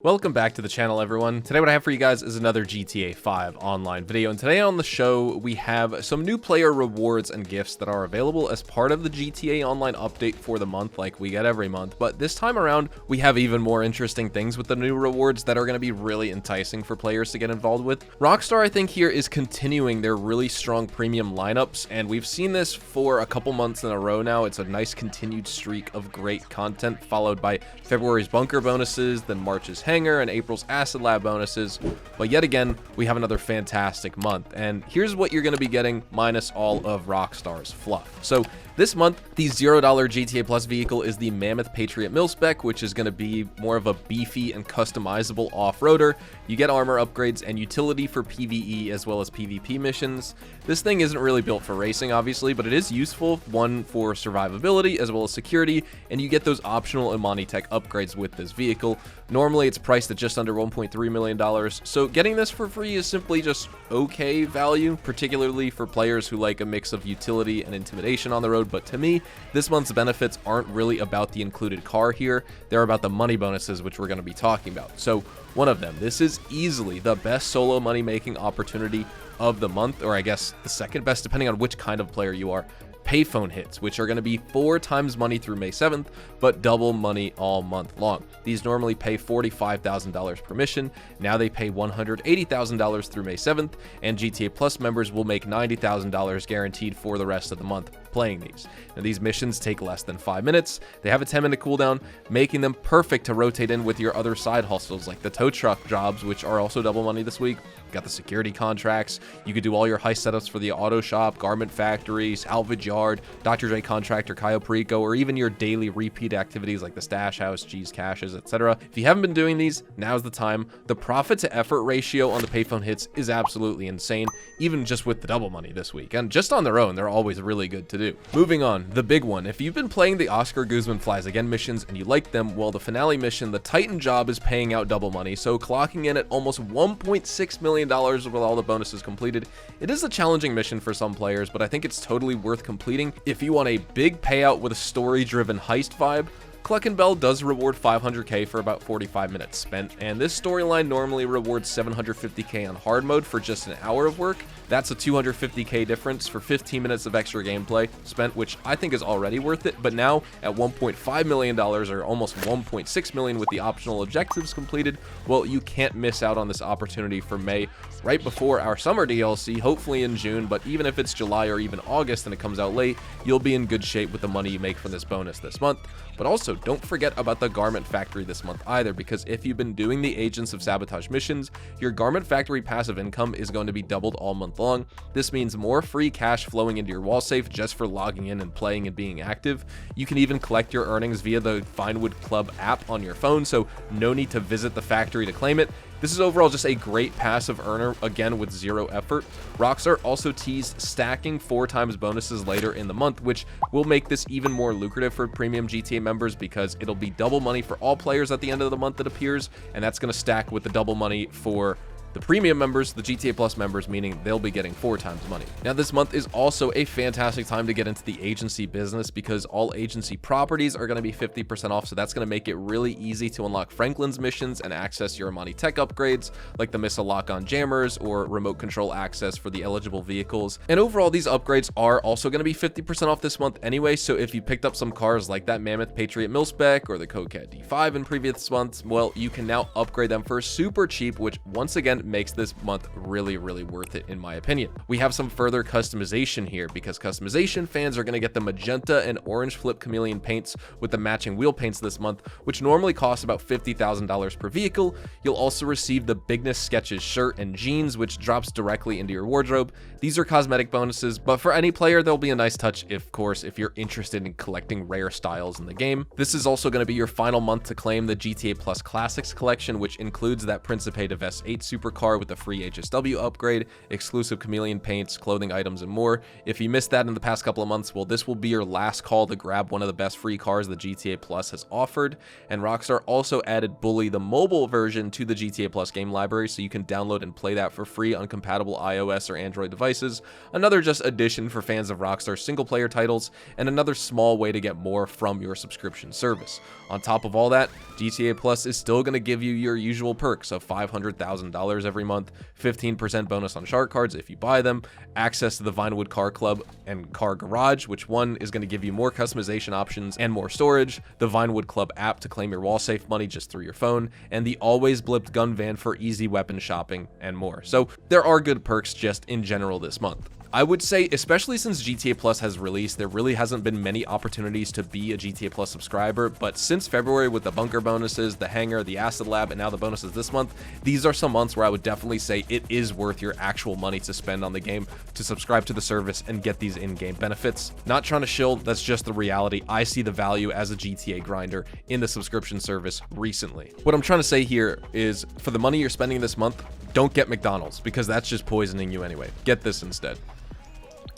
Welcome back to the channel, everyone. Today what I have for you guys is another GTA 5 Online video, and today on the show we have some new player rewards and gifts that are available as part of the GTA Online update for the month like we get every month, but this time around we have even more interesting things with the new rewards that are going to be really enticing for players to get involved with. Rockstar, I think, here is continuing their really strong premium lineups, and we've seen this for a couple months in a row now. It's a nice continued streak of great content, followed by February's bunker bonuses, then March's Hangar, and April's Acid Lab bonuses. But yet again, we have another fantastic month, and here's what you're going to be getting minus all of Rockstar's fluff. So this month, the $0 GTA Plus vehicle is the Mammoth Patriot Mil-Spec, which is going to be more of a beefy and customizable off-roader. You get armor upgrades and utility for PvE as well as PvP missions. This thing isn't really built for racing, obviously, but it is useful, one for survivability as well as security, and you get those optional Imani Tech upgrades with this vehicle. Normally, it's priced at just under $1.3 million, so getting this for free is simply just okay value, particularly for players who like a mix of utility and intimidation on the road. But to me, this month's benefits aren't really about the included car here, they're about the money bonuses, which we're going to be talking about. So one of them, this is easily the best solo money making opportunity of the month, or I guess the second best depending on which kind of player you are. Payphone hits, which are going to be 4 times money through May 7th, but double money all month long. These normally pay $45,000 per mission. Now they pay $180,000 through May 7th, and GTA Plus members will make $90,000 guaranteed for the rest of the month playing these. Now, these missions take less than 5 minutes. They have a 10-minute cooldown, making them perfect to rotate in with your other side hustles like the tow truck jobs, which are also double money this week. Got the security contracts. You could do all your heist setups for the auto shop, garment factory, salvage yard, Dr. J contractor, Cayo Perico, or even your daily repeat activities like the stash house, cheese caches, etc. If you haven't been doing these, now's the time. The profit to effort ratio on the Payphone hits is absolutely insane, even just with the double money this week. And just on their own, they're always really good to do. Moving on, the big one. If you've been playing the Oscar Guzman Flies Again missions and you like them, well, the finale mission, the Titan job, is paying out double money, so clocking in at almost $1.6 million with all the bonuses completed. It is a challenging mission for some players, but I think it's totally worth completing if you want a big payout with a story-driven heist vibe. Cluckin Bell does reward 500k for about 45 minutes spent, and this storyline normally rewards 750k on hard mode for just an hour of work. That's a 250k difference for 15 minutes of extra gameplay spent, which I think is already worth it, but now at $1.5 million, or almost $1.6 million with the optional objectives completed, well, you can't miss out on this opportunity for May, right before our summer DLC, hopefully in June. But even if it's July or even August and it comes out late, you'll be in good shape with the money you make from this bonus this month. But also, don't forget about the Garment Factory this month either, because if you've been doing the Agents of Sabotage missions, your Garment Factory passive income is going to be doubled all month long. This means more free cash flowing into your wall safe just for logging in and playing and being active. You can even collect your earnings via the Vinewood Club app on your phone, so no need to visit the factory to claim it. This is overall just a great passive earner, again with zero effort. Rockstar also teased stacking 4 times bonuses later in the month, which will make this even more lucrative for premium GTA members because it'll be double money for all players at the end of the month, it appears, and that's going to stack with the double money for the premium members, the GTA Plus members, meaning they'll be getting 4 times money. Now, this month is also a fantastic time to get into the agency business because all agency properties are going to be 50% off, so that's going to make it really easy to unlock Franklin's missions and access your Imani Tech upgrades, like the missile lock-on jammers or remote control access for the eligible vehicles. And overall, these upgrades are also going to be 50% off this month anyway, so if you picked up some cars like that Mammoth Patriot Mil-Spec or the Coquette D5 in previous months, well, you can now upgrade them for super cheap, which once again makes this month really worth it in my opinion. We have some further customization here because customization fans are going to get the magenta and orange flip chameleon paints with the matching wheel paints this month, which normally cost about $50,000 per vehicle. You'll also receive the Bigness Sketches shirt and jeans, which drops directly into your wardrobe. These are cosmetic bonuses, but for any player they'll be a nice touch, of course, if you're interested in collecting rare styles in the game. This is also going to be your final month to claim the GTA Plus Classics collection, which includes that Principe de Vest 8 supercar car with a free HSW upgrade, exclusive chameleon paints, clothing items, and more. If you missed that in the past couple of months, well, this will be your last call to grab one of the best free cars the GTA Plus has offered. And Rockstar also added Bully, the mobile version, to the GTA Plus game library, so you can download and play that for free on compatible iOS or Android devices. Another just addition for fans of Rockstar single-player titles, and another small way to get more from your subscription service. On top of all that, GTA Plus is still going to give you your usual perks of $500,000 every month, 15% bonus on shark cards if you buy them, access to the Vinewood Car Club and Car Garage, which one is going to give you more customization options and more storage, the Vinewood Club app to claim your wall safe money just through your phone, and the always blipped gun van for easy weapon shopping and more. So there are good perks just in general this month. I would say, especially since GTA Plus has released, there really hasn't been many opportunities to be a GTA Plus subscriber, but since February with the bunker bonuses, the hangar, the acid lab, and now the bonuses this month, these are some months where I would definitely say it is worth your actual money to spend on the game to subscribe to the service and get these in-game benefits. Not trying to shill, that's just the reality. I see the value as a GTA grinder in the subscription service recently. What I'm trying to say here is, for the money you're spending this month, don't get McDonald's, because that's just poisoning you anyway. Get this instead.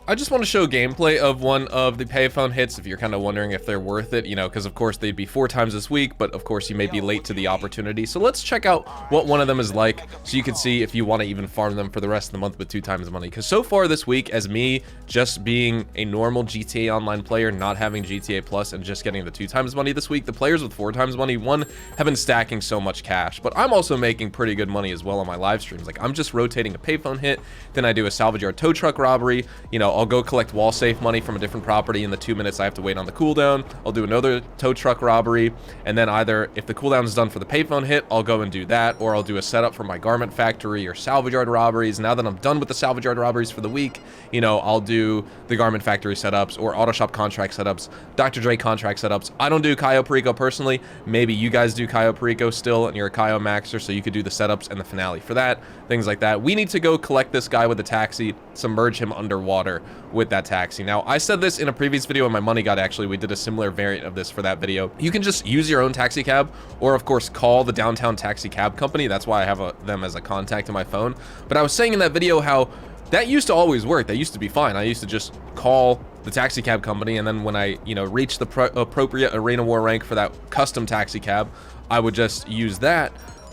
I just want to show gameplay of one of the Payphone hits if you're kind of wondering if they're worth it, you know, because of course they'd be 4 times this week, but of course you may be late to the opportunity. So let's check out what one of them is like so you can see if you want to even farm them for the rest of the month with 2 times the money. Because so far this week, as me just being a normal GTA Online player, not having GTA Plus and just getting the 2 times money this week, the players with 4 times money, one, have been stacking so much cash, but I'm also making pretty good money as well on my live streams. Like, I'm just rotating a Payphone hit, then I do a salvage yard tow truck robbery, you know, I'll go collect wall safe money from a different property in the 2 minutes I have to wait on the cooldown. I'll do another tow truck robbery, and then either if the cooldown is done for the Payphone hit, I'll go and do that, or I'll do a setup for my garment factory or salvage yard robberies. Now that I'm done with the salvage yard robberies for the week, you know, I'll do the garment factory setups or auto shop contract setups, Dr. Dre contract setups. I don't do Cayo Perico personally. Maybe you guys do Cayo Perico still and you're a Cayo Maxer, so you could do the setups and the finale for that, things like that. We need to go collect this guy with the taxi, submerge him underwater with that taxi. Now, I said this in a previous video on my money god, actually. We did a similar variant of this for that video. You can just use your own taxi cab, or of course call the downtown taxi cab company. That's why I have them as a contact in my phone. But I was saying in that video how that used to always work. That used to be fine. I used to just call the taxi cab company, and then when I, you know, reached the appropriate Arena War rank for that custom taxi cab, I would just use that.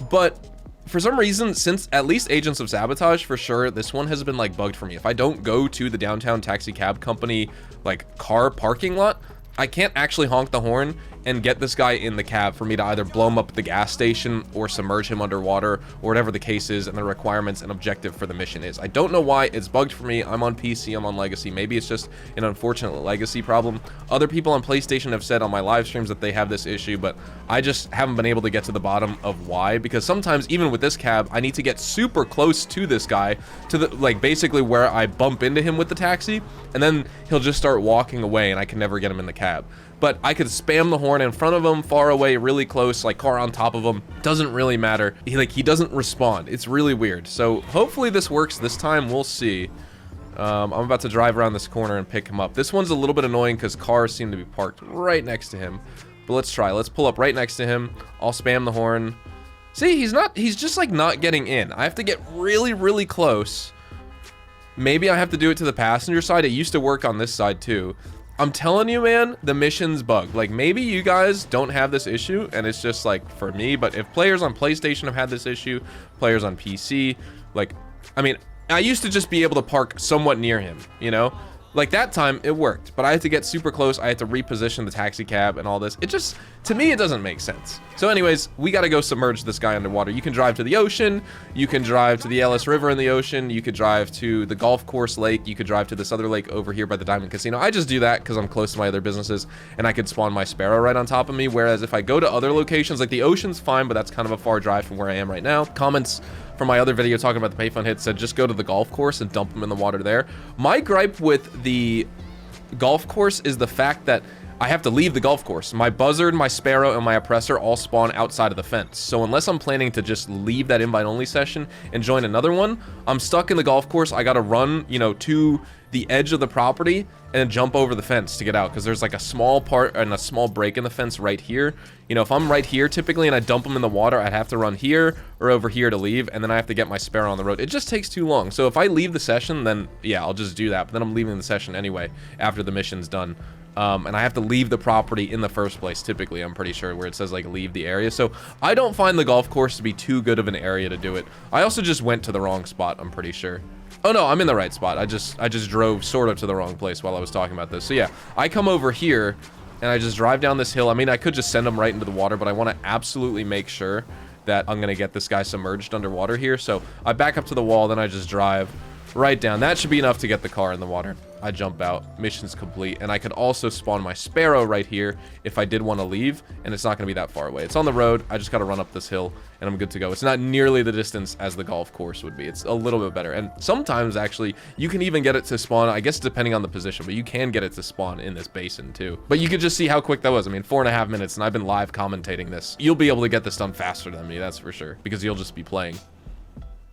But for some reason, since at least Agents of Sabotage, for sure, this one has been like bugged for me. If I don't go to the downtown taxi cab company like car parking lot, I can't actually honk the horn and get this guy in the cab for me to either blow him up at the gas station or submerge him underwater, or whatever the case is and the requirements and objective for the mission is. I don't know why it's bugged for me. I'm on PC, I'm on Legacy. Maybe it's just an unfortunate Legacy problem. Other people on PlayStation have said on my live streams that they have this issue, but I just haven't been able to get to the bottom of why, because sometimes even with this cab, I need to get super close to this guy, to the, like, basically where I bump into him with the taxi, and then he'll just start walking away and I can never get him in the cab. But I could spam the horn in front of him, far away, really close, like car on top of him. Doesn't really matter. He doesn't respond. It's really weird. So hopefully this works this time. We'll see. I'm about to drive around this corner and pick him up. This one's a little bit annoying because cars seem to be parked right next to him. But let's try. Let's pull up right next to him. I'll spam the horn. See, he's just like not getting in. I have to get really, really close. Maybe I have to do it to the passenger side. It used to work on this side too. I'm telling you, man, the mission's bugged. Like, maybe you guys don't have this issue and it's just like for me, but if players on PlayStation have had this issue, players on PC, like, I mean, I used to just be able to park somewhat near him, you know? Like, that time it worked, but I had to get super close. I had to reposition the taxi cab and all this. It just, to me, it doesn't make sense. So anyways, we got to go submerge this guy underwater. You can drive to the ocean. You can drive to the Ellis River in the ocean. You could drive to the golf course lake. You could drive to this other lake over here by the Diamond Casino. I just do that because I'm close to my other businesses and I could spawn my Sparrow right on top of me. Whereas if I go to other locations, like the ocean's fine, but that's kind of a far drive from where I am right now. Comments from my other video talking about the Payphone hit said just go to the golf course and dump them in the water there. My gripe with the golf course is the fact that I have to leave the golf course. My Buzzard, my Sparrow, and my Oppressor all spawn outside of the fence. So unless I'm planning to just leave that invite-only session and join another one, I'm stuck in the golf course. I gotta run, you know, 2 the edge of the property and then jump over the fence to get out, because there's like a small part and a small break in the fence right here. You know, if I'm right here typically and I dump them in the water, I'd have to run here or over here to leave, and then I have to get my Sparrow on the road. It just takes too long. So if I leave the session, then yeah, I'll just do that. But then I'm leaving the session anyway after the mission's done. And I have to leave the property in the first place, typically, I'm pretty sure, where it says, like, leave the area. So I don't find the golf course to be too good of an area to do it. I also just went to the wrong spot, I'm pretty sure. Oh, no, I'm in the right spot. I just drove sort of to the wrong place while I was talking about this. So, yeah, I come over here, and I just drive down this hill. I mean, I could just send him right into the water, but I want to absolutely make sure that I'm going to get this guy submerged underwater here. So I back up to the wall, then I just drive right down. That should be enough to get the car in the water. I jump out, mission's complete, and I could also spawn my Sparrow right here if I did want to leave, and it's not going to be that far away. It's on the road. I just got to run up this hill, and I'm good to go. It's not nearly the distance as the golf course would be. It's a little bit better, and sometimes, actually, you can even get it to spawn, I guess depending on the position, but you can get it to spawn in this basin, too. But you could just see how quick that was. I mean, 4.5 minutes, and I've been live commentating this. You'll be able to get this done faster than me, that's for sure, because you'll just be playing.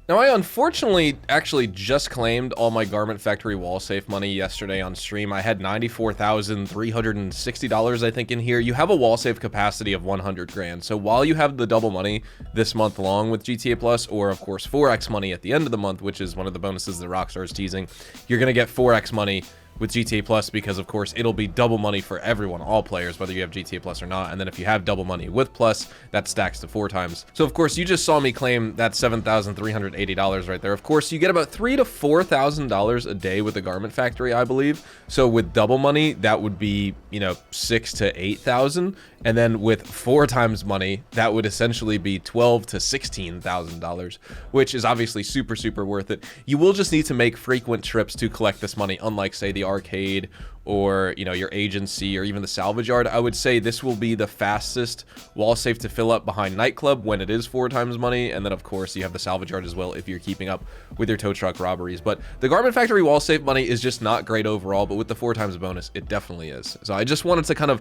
Now, I unfortunately actually just claimed all my Garment Factory wall safe money yesterday on stream. I had $94,360, I think, in here. You have a wall safe capacity of 100 grand. So while you have the double money this month long with GTA Plus, or of course 4x money at the end of the month, which is one of the bonuses that Rockstar is teasing, you're going to get 4x money with GTA Plus, because of course it'll be double money for everyone, all players, whether you have GTA Plus or not. And then if you have double money with Plus, that stacks to 4 times. So of course you just saw me claim that $7,380 right there. Of course you get about $3,000 to $4,000 a day with the Garment Factory, I believe. So with double money, that would be, you know, $6,000 to $8,000, and then with 4 times money, that would essentially be $12,000 to $16,000, which is obviously super worth it. You will just need to make frequent trips to collect this money, unlike say the arcade or, you know, your agency or even the salvage yard. I would say this will be the fastest wall safe to fill up behind nightclub when it is 4 times money, and then of course you have the salvage yard as well if you're keeping up with your tow truck robberies. But the Garment Factory wall safe money is just not great overall, but with the 4 times bonus, it definitely is. So I just wanted to kind of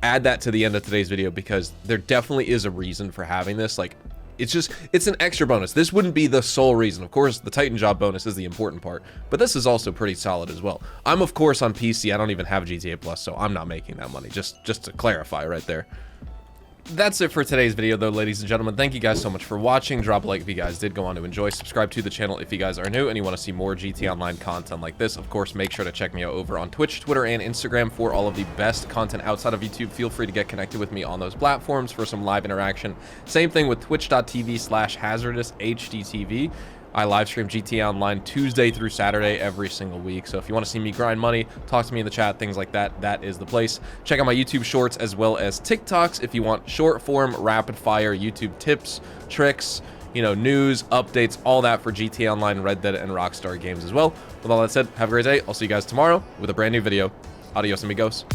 add that to the end of today's video, because there definitely is a reason for having this. Like, it's an extra bonus. This wouldn't be the sole reason. Of course, the Titan job bonus is the important part, but this is also pretty solid as well. I'm of course on PC. I don't even have GTA Plus, so I'm not making that money. Just to clarify right there. That's it for today's video, though, ladies and gentlemen. Thank you guys so much for watching. Drop a like if you guys did go on to enjoy. Subscribe to the channel if you guys are new and you want to see more GTA Online content like this. Of course, make sure to check me out over on Twitch, Twitter, and Instagram for all of the best content outside of YouTube. Feel free to get connected with me on those platforms for some live interaction. Same thing with twitch.tv/hazardoushdtv. I live stream GTA Online Tuesday through Saturday every single week. So if you want to see me grind money, talk to me in the chat, things like that, that is the place. Check out my YouTube shorts as well as TikToks if you want short form, rapid fire YouTube tips, tricks, you know, news, updates, all that for GTA Online, Red Dead, and Rockstar Games as well. With all that said, have a great day. I'll see you guys tomorrow with a brand new video. Adios, amigos.